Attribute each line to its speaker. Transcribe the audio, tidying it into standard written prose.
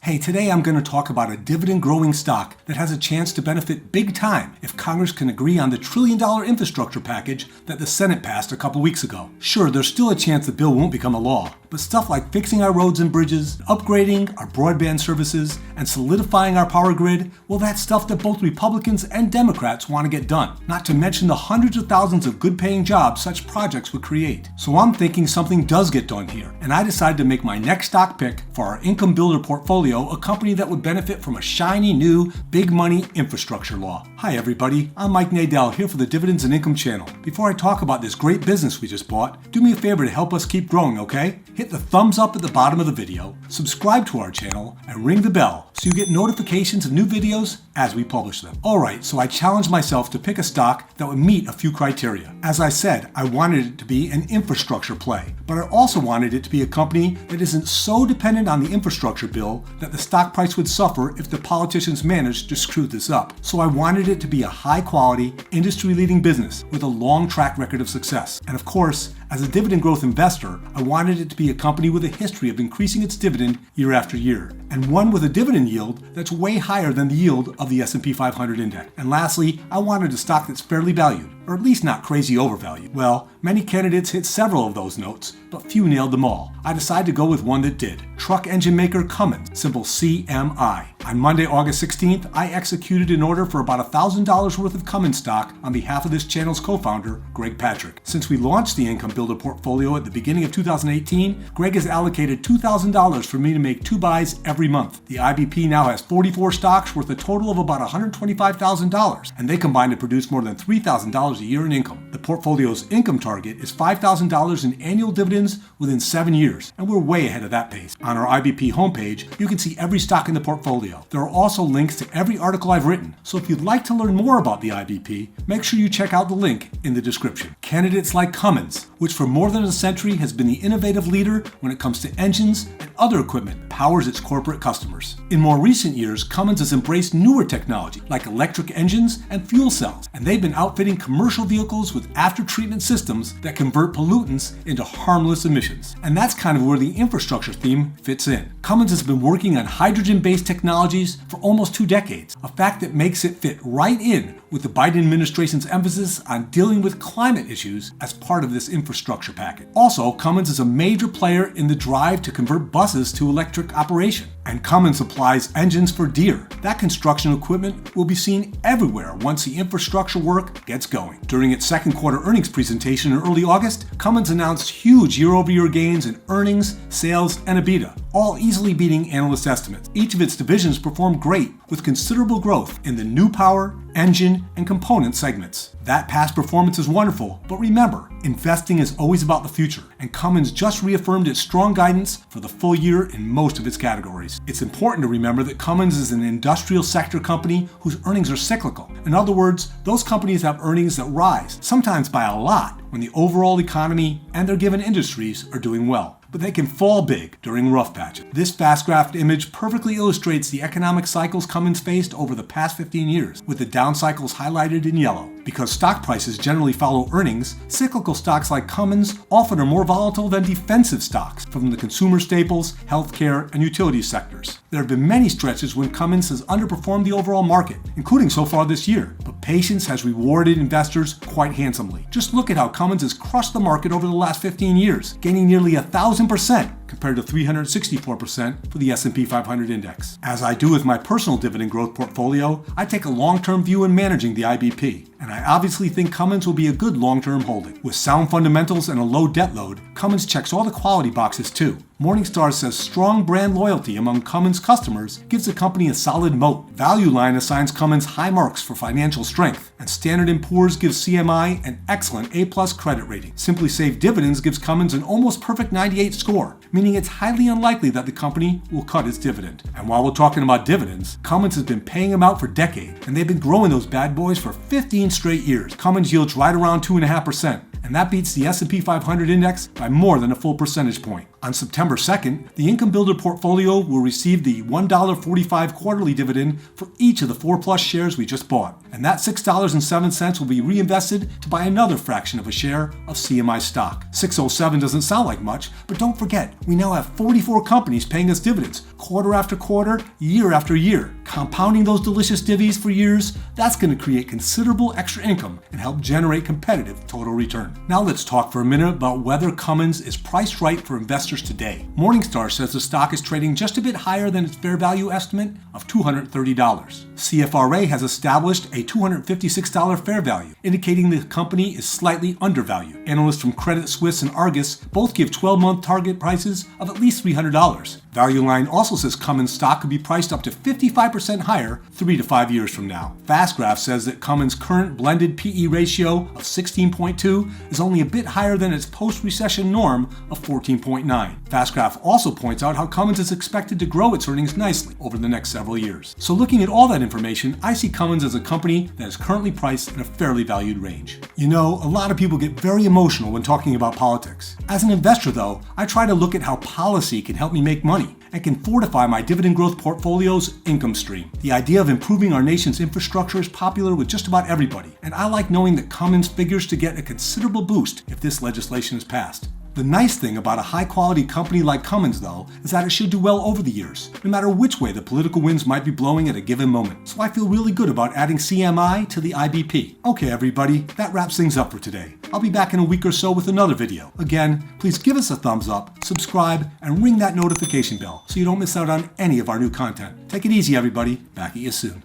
Speaker 1: Hey, today I'm going to talk about a dividend-growing stock that has a chance to benefit big time if Congress can agree on the trillion-dollar infrastructure package that the Senate passed a couple weeks ago. Sure, there's still a chance the bill won't become a law, but stuff like fixing our roads and bridges, upgrading our broadband services, and solidifying our power grid, well, that's stuff that both Republicans and Democrats want to get done, not to mention the hundreds of thousands of good-paying jobs such projects would create. So I'm thinking something does get done here, and I decided to make my next stock pick for our income builder portfolio a company that would benefit from a shiny new big money infrastructure law. Hi everybody, I'm Mike Nadell here for the Dividends and Income channel. Before I talk about this great business we just bought, do me a favor to help us keep growing, okay? Hit the thumbs up at the bottom of the video, subscribe to our channel, and ring the bell so you get notifications of new videos as we publish them. Alright, so I challenged myself to pick a stock that would meet a few criteria. As I said, I wanted it to be an infrastructure play, but I also wanted it to be a company that isn't so dependent on the infrastructure bill that the stock price would suffer if the politicians managed to screw this up. So I wanted it to be a high-quality, industry-leading business with a long track record of success. And of course, as a dividend growth investor, I wanted it to be a company with a history of increasing its dividend year after year, and one with a dividend yield that's way higher than the yield of the S&P 500 index. And lastly, I wanted a stock that's fairly valued, or at least not crazy overvalued. Well, many candidates hit several of those notes, but few nailed them all. I decided to go with one that did. Truck engine maker Cummins, symbol CMI. On Monday, August 16th, I executed an order for about $1,000 worth of Cummins stock on behalf of this channel's co-founder, Greg Patrick. Since we launched the Income Builder portfolio at the beginning of 2018, Greg has allocated $2,000 for me to make 2 buys every month. The IBP now has 44 stocks worth a total of about $125,000, and they combine to produce more than $3,000 a year in income. The portfolio's income target is $5,000 in annual dividends within 7 years, and we're way ahead of that pace. On our IBP homepage, you can see every stock in the portfolio. There are also links to every article I've written, so if you'd like to learn more about the IBP, make sure you check out the link in the description. Candidates like Cummins, which for more than a century has been the innovative leader when it comes to engines and other equipment that powers its corporate customers. In more recent years, Cummins has embraced newer technology like electric engines and fuel cells, and they've been outfitting commercial vehicles with after-treatment systems that convert pollutants into harmless emissions. And that's kind of where the infrastructure theme fits in. Cummins has been working on hydrogen-based technologies for almost 2 decades, a fact that makes it fit right in with the Biden administration's emphasis on dealing with climate issues as part of this infrastructure package. Also, Cummins is a major player in the drive to convert buses to electric operation. And Cummins supplies engines for Deere. That construction equipment will be seen everywhere once the infrastructure work gets going. During its second quarter earnings presentation in early August, Cummins announced huge year-over-year gains in earnings, sales, and EBITDA, all easily beating analyst estimates. Each of its divisions performed great, with considerable growth in the new power, engine, and component segments. That past performance is wonderful, but remember, investing is always about the future, and Cummins just reaffirmed its strong guidance for the full year in most of its categories. It's important to remember that Cummins is an industrial sector company whose earnings are cyclical. In other words, those companies have earnings that rise, sometimes by a lot, when the overall economy and their given industries are doing well. But they can fall big during rough patches. This fast-graphed image perfectly illustrates the economic cycles Cummins faced over the past 15 years, with the down cycles highlighted in yellow. Because stock prices generally follow earnings, cyclical stocks like Cummins often are more volatile than defensive stocks from the consumer staples, healthcare, and utilities sectors. There have been many stretches when Cummins has underperformed the overall market, including so far this year, but patience has rewarded investors quite handsomely. Just look at how Cummins has crushed the market over the last 15 years, gaining nearly 1,000% compared to 364% for the S&P 500 index. As I do with my personal dividend growth portfolio, I take a long-term view in managing the IBP, and I obviously think Cummins will be a good long-term holding. With sound fundamentals and a low debt load, Cummins checks all the quality boxes too. Morningstar says strong brand loyalty among Cummins customers gives the company a solid moat. Value Line assigns Cummins high marks for financial strength, and Standard & Poor's gives CMI an excellent A+ credit rating. Simply Safe Dividends gives Cummins an almost perfect 98 score, meaning it's highly unlikely that the company will cut its dividend. And while we're talking about dividends, Cummins has been paying them out for decades, and they've been growing those bad boys for 15 straight years. Cummins yields right around 2.5%. and that beats the S&P 500 index by more than a full percentage point. On September 2nd, the Income Builder portfolio will receive the $1.45 quarterly dividend for each of the 4+ shares we just bought, and that $6.07 will be reinvested to buy another fraction of a share of CMI stock. 607 doesn't sound like much, but don't forget, we now have 44 companies paying us dividends, quarter after quarter, year after year. Compounding those delicious divvies for years, that's going to create considerable extra income and help generate competitive total return. Now let's talk for a minute about whether Cummins is priced right for investors today. Morningstar says the stock is trading just a bit higher than its fair value estimate of $230. CFRA has established a $256 fair value, indicating the company is slightly undervalued. Analysts from Credit Suisse and Argus both give 12-month target prices of at least $300. Value Line also says Cummins stock could be priced up to 55% higher 3 to 5 years from now. FastGraph says that Cummins' current blended PE ratio of 16.2 is only a bit higher than its post-recession norm of 14.9. FastGraph also points out how Cummins is expected to grow its earnings nicely over the next several years. So looking at all that information, I see Cummins as a company that is currently priced in a fairly valued range. You know, a lot of people get very emotional when talking about politics. As an investor though, I try to look at how policy can help me make money and can fortify my dividend growth portfolio's income stream. The idea of improving our nation's infrastructure is popular with just about everybody, and I like knowing that Cummins figures to get a considerable boost if this legislation is passed. The nice thing about a high-quality company like Cummins, though, is that it should do well over the years, no matter which way the political winds might be blowing at a given moment. So I feel really good about adding CMI to the IBP. Okay, everybody, that wraps things up for today. I'll be back in a week or so with another video. Again, please give us a thumbs up, subscribe, and ring that notification bell so you don't miss out on any of our new content. Take it easy, everybody. Back at you soon.